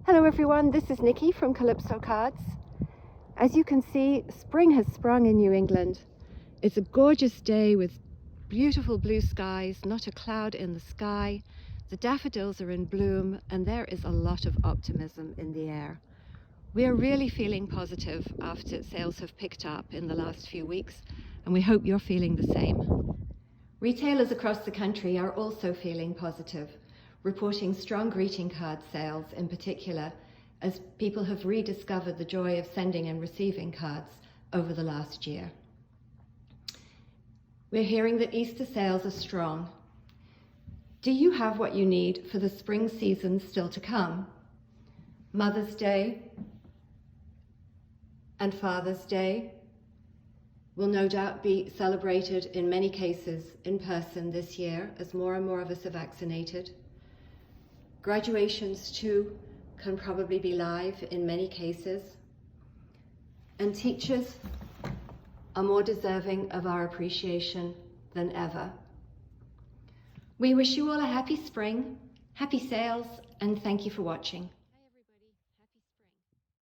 Hello everyone, this is Nikki from Calypso Cards. As you can see, spring has sprung in New England. It's a gorgeous day with beautiful blue skies, not a cloud in the sky. The daffodils are in bloom and there is a lot of optimism in the air. We are really feeling positive after sales have picked up in the last few weeks, and we hope you're feeling the same. Retailers across the country are also feeling positive, reporting strong greeting card sales in particular, as people have rediscovered the joy of sending and receiving cards over the last year. We're hearing that Easter sales are strong. Do you have what you need for the spring season still to come? Mother's Day and Father's Day will no doubt be celebrated in many cases in person this year as more and more of us are vaccinated. Graduations too can probably be live in many cases. And teachers are more deserving of our appreciation than ever. We wish you all a happy spring, happy sales, and thank you for watching.